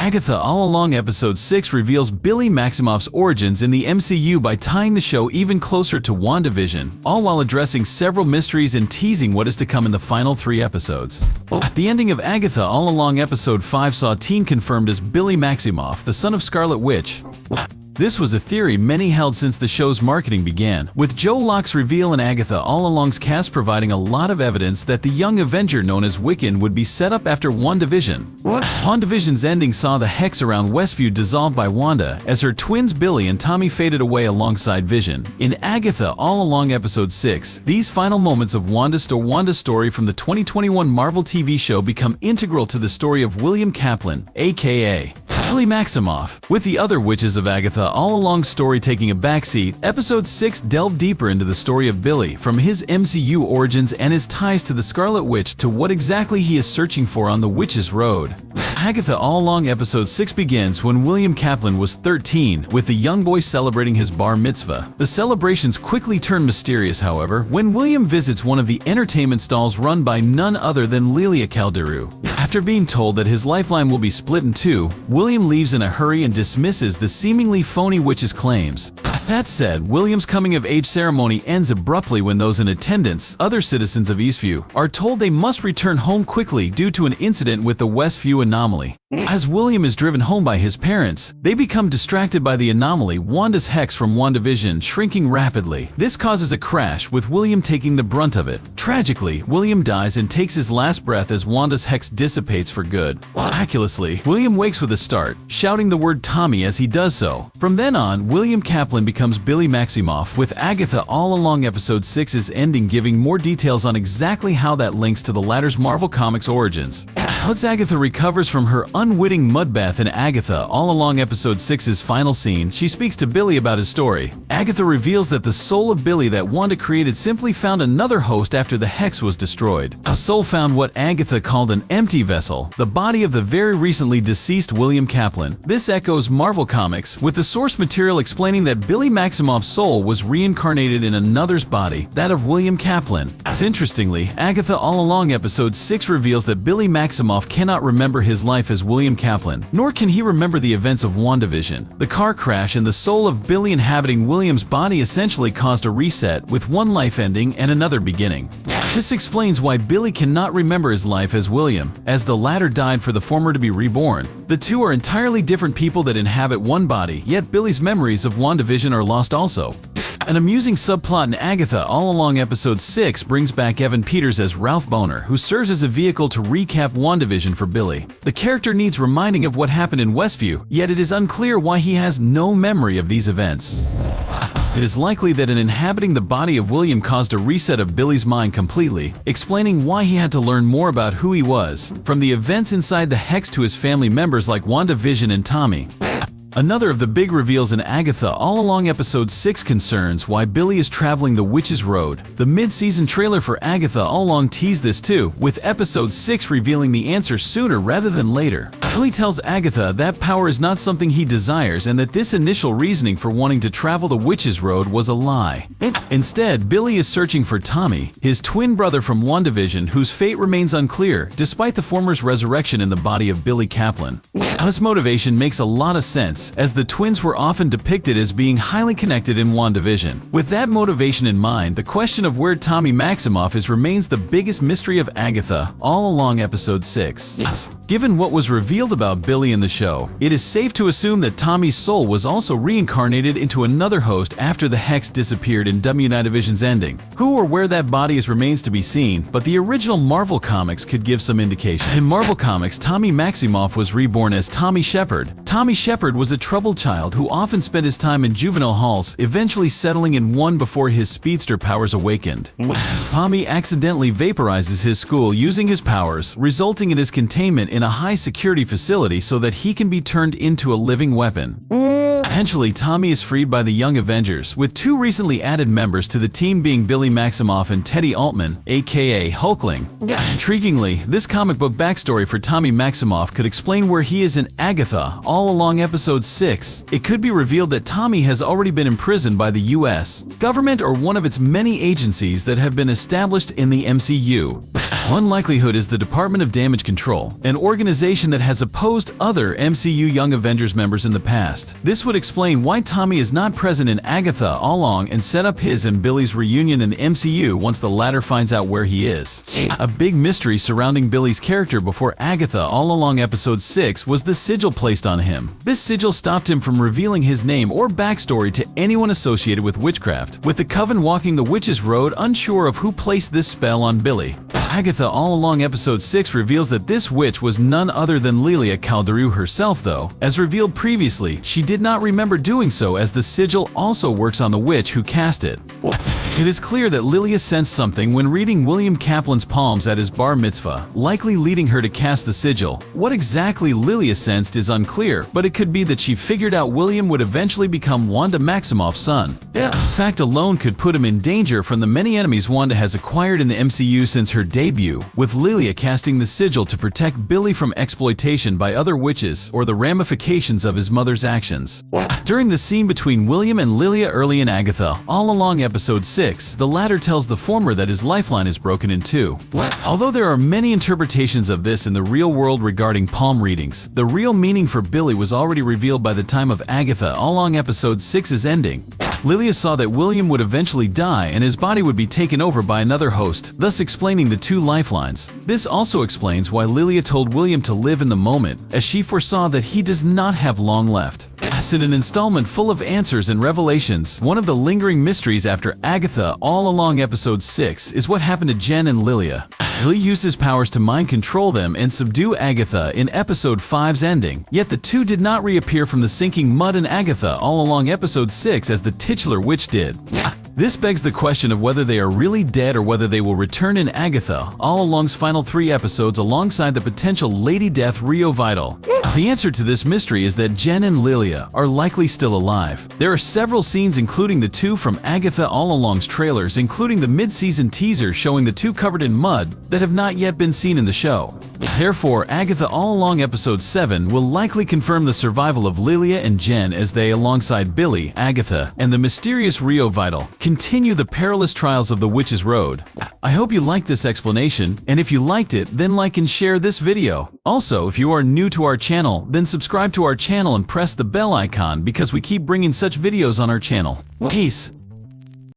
Agatha All Along Episode 6 reveals Billy Maximoff's origins in the MCU by tying the show even closer to WandaVision, all while addressing several mysteries and teasing what is to come in the final 3 episodes. The ending of Agatha All Along Episode 5 saw Teen confirmed as Billy Maximoff, the son of Scarlet Witch. This was a theory many held since the show's marketing began, with Joe Locke's reveal in Agatha All Along's cast providing a lot of evidence that the young Avenger known as Wiccan would be set up after WandaVision. WandaVision's ending saw the hex around Westview dissolved by Wanda as her twins Billy and Tommy faded away alongside Vision. In Agatha All Along Episode 6, these final moments of Wanda's story from the 2021 Marvel TV show become integral to the story of William Kaplan, aka Billy Maximoff. With the other witches of Agatha All Along's story taking a backseat, Episode 6 delved deeper into the story of Billy, from his MCU origins and his ties to the Scarlet Witch to what exactly he is searching for on the Witch's Road. Agatha All Along Episode 6 begins when William Kaplan was 13, with the young boy celebrating his bar mitzvah. The celebrations quickly turn mysterious, however, when William visits one of the entertainment stalls run by none other than Lilia. After being told that his lifeline will be split in two, William leaves in a hurry and dismisses the seemingly phony witch's claims. That said, William's coming-of-age ceremony ends abruptly when those in attendance, other citizens of Eastview, are told they must return home quickly due to an incident with the Westview anomaly. As William is driven home by his parents, they become distracted by the anomaly, Wanda's hex from WandaVision, shrinking rapidly. This causes a crash, with William taking the brunt of it. Tragically, William dies and takes his last breath as Wanda's hex dissipates for good. Miraculously, William wakes with a start, shouting the word Tommy as he does so. From then on, William Kaplan becomes Billy Maximoff, with Agatha All Along Episode 6's ending giving more details on exactly how that links to the latter's Marvel Comics origins. Once Agatha recovers from her unwitting mudbath in Agatha All Along Episode 6's final scene, she speaks to Billy about his story. Agatha reveals that the soul of Billy that Wanda created simply found another host after the hex was destroyed. A soul found what Agatha called an empty vessel, the body of the very recently deceased William Kaplan. This echoes Marvel Comics, with the source material explaining that Billy Maximoff's soul was reincarnated in another's body, that of William Kaplan. Interestingly, Agatha All Along Episode 6 reveals that Billy Maximoff cannot remember his life as William Kaplan, nor can he remember the events of WandaVision. The car crash and the soul of Billy inhabiting William's body essentially caused a reset, with one life ending and another beginning. This explains why Billy cannot remember his life as William, as the latter died for the former to be reborn. The two are entirely different people that inhabit one body, yet Billy's memories of WandaVision are lost also. An amusing subplot in Agatha All Along Episode 6 brings back Evan Peters as Ralph Boner, who serves as a vehicle to recap WandaVision for Billy. The character needs reminding of what happened in Westview, yet it is unclear why he has no memory of these events. It is likely that an inhabiting the body of William caused a reset of Billy's mind completely, explaining why he had to learn more about who he was, from the events inside the hex to his family members like WandaVision and Tommy. Another of the big reveals in Agatha All Along Episode 6 concerns why Billy is traveling the Witch's Road. The mid-season trailer for Agatha All Along teased this too, with Episode 6 revealing the answer sooner rather than later. Billy tells Agatha that power is not something he desires and that this initial reasoning for wanting to travel the Witch's Road was a lie. Instead, Billy is searching for Tommy, his twin brother from WandaVision, whose fate remains unclear, despite the former's resurrection in the body of Billy Kaplan. This motivation makes a lot of sense, as the twins were often depicted as being highly connected in WandaVision. With that motivation in mind, the question of where Tommy Maximoff is remains the biggest mystery of Agatha All Along Episode 6. Given what was revealed about Billy in the show, it is safe to assume that Tommy's soul was also reincarnated into another host after the hex disappeared in WandaVision's ending. Who or where that body is remains to be seen, but the original Marvel Comics could give some indication. In Marvel Comics, Tommy Maximoff was reborn as Tommy Shepard. Tommy Shepard was a troubled child who often spent his time in juvenile halls, eventually settling in one before his speedster powers awakened. Tommy accidentally vaporizes his school using his powers, resulting in his containment in a high-security facility so that he can be turned into a living weapon. Eventually, Tommy is freed by the Young Avengers, with two recently added members to the team being Billy Maximoff and Teddy Altman, aka Hulkling. Intriguingly, this comic book backstory for Tommy Maximoff could explain where he is in Agatha all along episode 6. It could be revealed that Tommy has already been imprisoned by the US government or one of its many agencies that have been established in the MCU. One likelihood is the Department of Damage Control, an organization that has opposed other MCU Young Avengers members in the past. This would explain why Tommy is not present in Agatha all along and set up his and Billy's reunion in the MCU once the latter finds out where he is. A big mystery surrounding Billy's character before Agatha all along episode 6 was the sigil placed on him. This sigil stopped him from revealing his name or backstory to anyone associated with witchcraft, with the Coven walking the Witch's Road unsure of who placed this spell on Billy. Agatha all along episode 6 reveals that this witch was none other than Lilia herself though. As revealed previously, she did not remember doing so as the sigil also works on the witch who cast it. It is clear that Lilia sensed something when reading William Kaplan's palms at his bar mitzvah, likely leading her to cast the sigil. What exactly Lilia sensed is unclear, but it could be that she figured out William would eventually become Wanda Maximoff's son. The fact alone could put him in danger from the many enemies Wanda has acquired in the MCU since her debut, with Lilia casting the sigil to protect Billy from exploitation by other witches or the ramifications of his mother's actions. During the scene between William and Lilia early in Agatha, all along episode 6, the latter tells the former that his lifeline is broken in two. Although there are many interpretations of this in the real world regarding palm readings, the real meaning for Billy was already revealed by the time of Agatha all along episode 6's ending. Lilia saw that William would eventually die and his body would be taken over by another host, thus explaining the two lifelines. This also explains why Lilia told William to live in the moment, as she foresaw that he does not have long left. In an installment full of answers and revelations, one of the lingering mysteries after Agatha all along episode 6 is what happened to Jen and Lilia. Billy used his powers to mind control them and subdue Agatha in episode 5's ending, yet the two did not reappear from the sinking mud in Agatha all along episode 6 as the titular witch did. This begs the question of whether they are really dead or whether they will return in Agatha all along's final 3 episodes alongside the potential Lady Death Rio Vital. The answer to this mystery is that Jen and Lilia are likely still alive. There are several scenes including the two from Agatha all along's trailers, including the mid-season teaser showing the two covered in mud, that have not yet been seen in the show. Therefore, Agatha all along episode 7 will likely confirm the survival of Lilia and Jen as they, alongside Billy, Agatha, and the mysterious Rio Vital, continue the perilous trials of the Witch's Road. I hope you liked this explanation, and if you liked it, then like and share this video. Also, if you are new to our channel, then subscribe to our channel and press the bell icon because we keep bringing such videos on our channel. Peace!